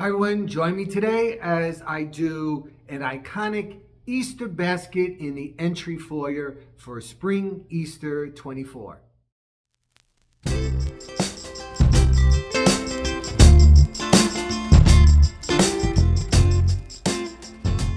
Hi everyone, join me today as I do an iconic Easter basket in the entry foyer for Spring Easter 24. Hey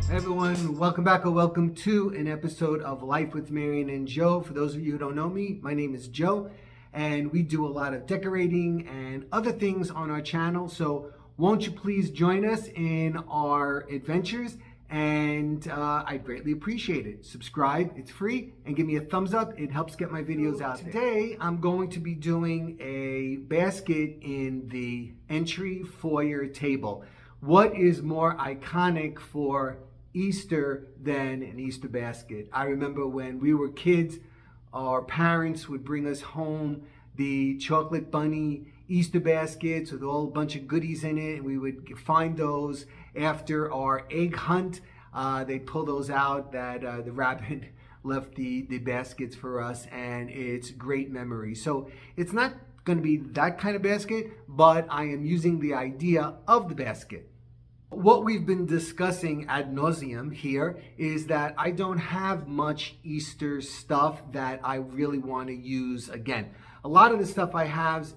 everyone, welcome back or welcome to an episode of Life with Marion and Joe. For those of you who don't know me, my name is Joe and we do a lot of decorating and other things on our channel. So won't you please join us in our adventures? And I'd greatly appreciate it. Subscribe, it's free, and give me a thumbs up. It helps get my videos out there. Today, I'm going to be doing a basket in the entry foyer table. What is more iconic for Easter than an Easter basket? I remember when we were kids, our parents would bring us home the chocolate bunny Easter baskets with all a bunch of goodies in it, and we would find those after our egg hunt. They'd pull those out that the rabbit left the baskets for us, and it's great memory. So it's not going to be that kind of basket, but I am using the idea of the basket. What we've been discussing ad nauseum here is that I don't have much Easter stuff that I really want to use again. A lot of the stuff I have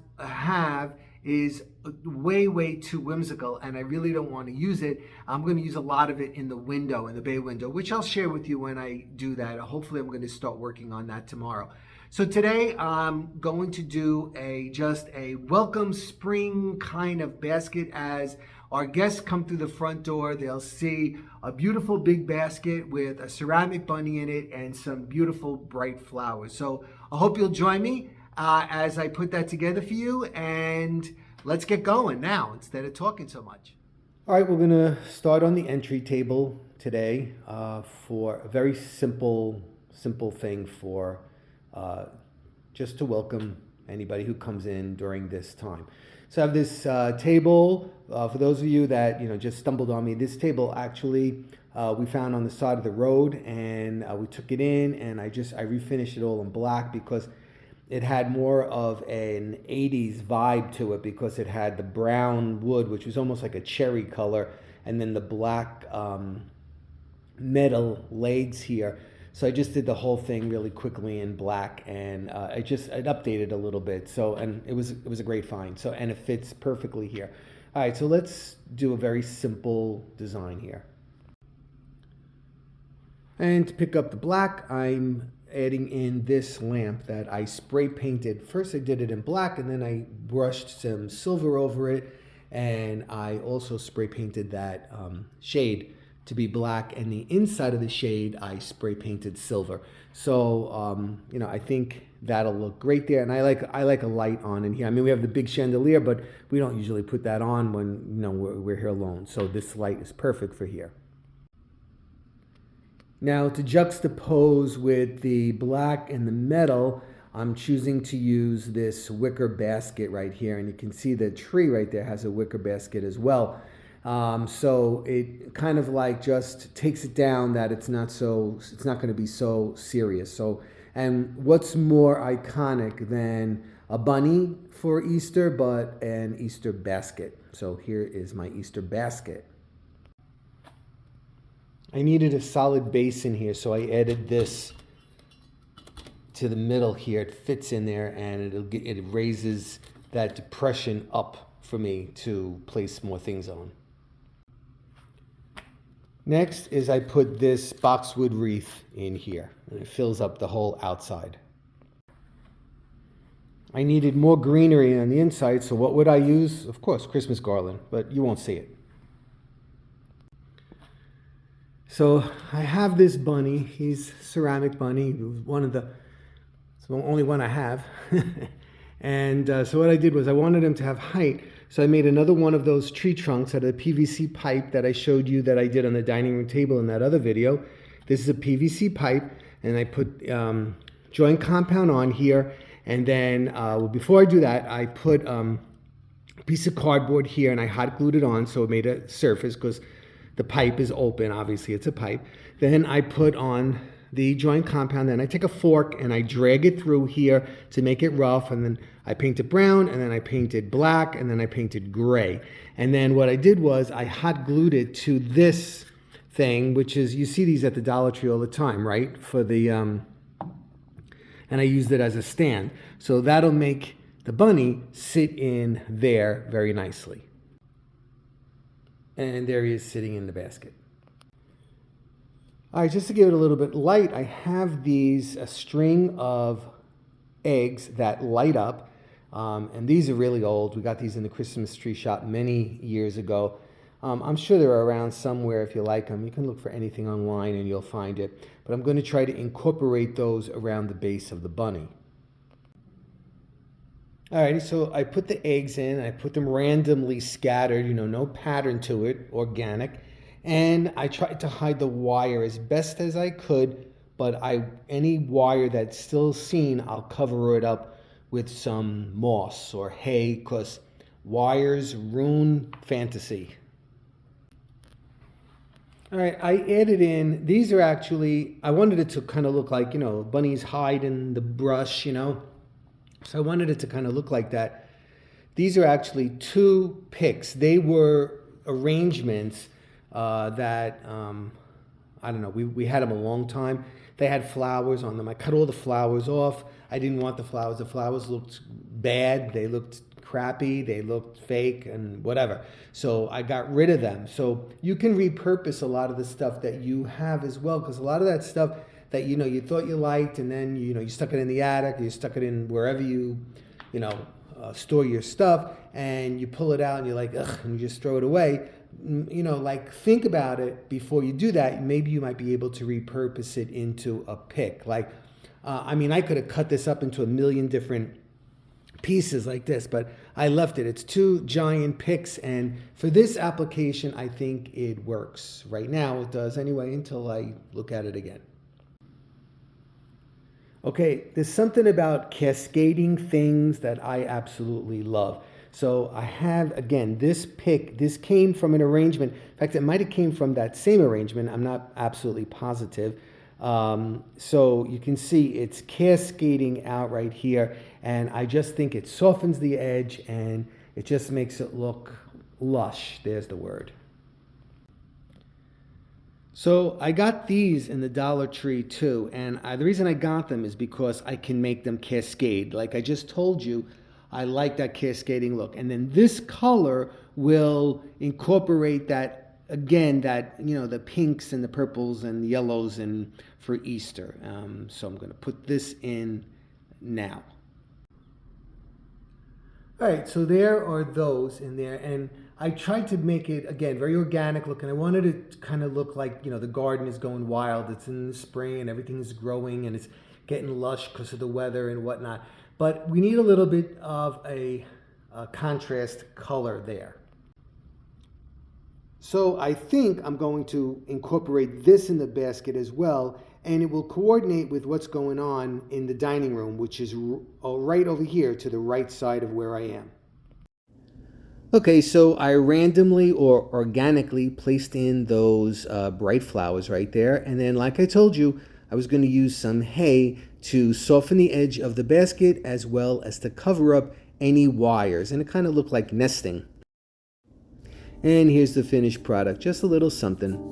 is way too whimsical, and I really don't want to use it. I'm going to use a lot of it in the window, in the bay window, which I'll share with you when I do that. Hopefully I'm going to start working on that tomorrow. So today I'm going to do just a welcome spring kind of basket. As our guests come through the front door, they'll see a beautiful big basket with a ceramic bunny in it and some beautiful bright flowers. So I hope you'll join me as I put that together for you, and let's get going now instead of talking so much. All right, we're gonna start on the entry table today for a very simple thing for just to welcome anybody who comes in during this time. So I have this table. For those of you that just stumbled on me, this table actually we found on the side of the road, and we took it in, and I refinished it all in black because it had more of an 80s vibe to it, because it had the brown wood, which was almost like a cherry color, and then the black metal legs here. So I just did the whole thing really quickly in black, and it updated a little bit. So, and it was a great find. So, and it fits perfectly here. All right, so let's do a very simple design here. And to pick up the black, I'm adding in this lamp that I spray painted. First I did it in black, and then I brushed some silver over it, and I also spray painted that shade to be black, and the inside of the shade I spray painted silver. So I think that'll look great there, and I like a light on in here. I mean, we have the big chandelier, but we don't usually put that on when we're here alone. So this light is perfect for here. Now, to juxtapose with the black and the metal, I'm choosing to use this wicker basket right here, and you can see the tree right there has a wicker basket as well. So it kind of like just takes it down that it's not going to be so serious. So, and what's more iconic than a bunny for Easter, but an Easter basket? So here is my Easter basket. I needed a solid base in here, so I added this to the middle here. It fits in there, and it raises that depression up for me to place more things on. Next is I put this boxwood wreath in here, and it fills up the whole outside. I needed more greenery on the inside, so what would I use? Of course, Christmas garland, but you won't see it. So I have this bunny. He's a ceramic bunny. It's the only one I have. And so what I did was I wanted him to have height. So I made another one of those tree trunks out of the PVC pipe that I showed you that I did on the dining room table in that other video. This is a PVC pipe, and I put joint compound on here. And then before I do that, I put a piece of cardboard here, and I hot glued it on so it made a surface, because the pipe is open. Obviously, it's a pipe. Then I put on the joint compound, then I take a fork and I drag it through here to make it rough, and then I paint it brown, and then I painted black, and then I painted gray. And then what I did was I hot glued it to this thing, which is, you see these at the Dollar Tree all the time, right? For the, and I used it as a stand. So that'll make the bunny sit in there very nicely. And there he is sitting in the basket. All right, just to give it a little bit light, I have these, a string of eggs that light up. And these are really old. We got these in the Christmas tree shop many years ago. I'm sure they're around somewhere if you like them. You can look for anything online and you'll find it. But I'm going to try to incorporate those around the base of the bunny. Alrighty, so I put the eggs in, I put them randomly scattered, no pattern to it, organic. And I tried to hide the wire as best as I could, but any wire that's still seen, I'll cover it up with some moss or hay, because wires ruin fantasy. All right, I added in, these are actually, I wanted it to kind of look like, bunnies hide in the brush, So I wanted it to kind of look like that. These are actually 2 picks. They were arrangements that, I don't know, we had them a long time. They had flowers on them. I cut all the flowers off. I didn't want the flowers. The flowers looked bad. They looked crappy. They looked fake and whatever. So I got rid of them. So you can repurpose a lot of the stuff that you have as well, because a lot of that stuff that you thought you liked, and then you stuck it in the attic, you stuck it in wherever you store your stuff, and you pull it out and you're like, ugh, and you just throw it away. Like, think about it before you do that. Maybe you might be able to repurpose it into a pick. Like, I could have cut this up into a million different pieces like this, but I left it. It's 2 giant picks, and for this application, I think it works. Right now, it does anyway, until I look at it again. Okay, there's something about cascading things that I absolutely love. So I have, again, this pick. This came from an arrangement. In fact, it might have came from that same arrangement. I'm not absolutely positive. So you can see it's cascading out right here. And I just think it softens the edge and it just makes it look lush. There's the word. So I got these in the Dollar Tree too. And the reason I got them is because I can make them cascade. Like I just told you, I like that cascading look. And then this color will incorporate that, again, the pinks and the purples and the yellows and for Easter. So I'm going to put this in now. All right, so there are those in there. And I tried to make it, again, very organic looking. I wanted it to kind of look like, the garden is going wild. It's in the spring and everything is growing and it's getting lush because of the weather and whatnot. But we need a little bit of a contrast color there. So I think I'm going to incorporate this in the basket as well, and it will coordinate with what's going on in the dining room, which is right over here to the right side of where I am. Okay, so I randomly or organically placed in those bright flowers right there, and then like I told you, I was going to use some hay to soften the edge of the basket as well as to cover up any wires, and it kind of looked like nesting. And here's the finished product, just a little something.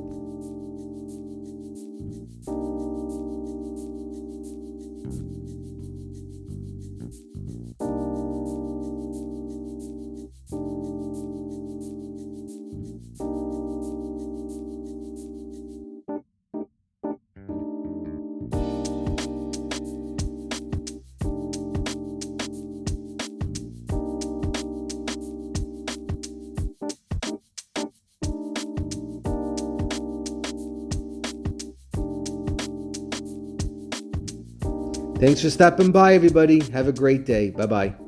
Thanks for stopping by, everybody. Have a great day. Bye-bye.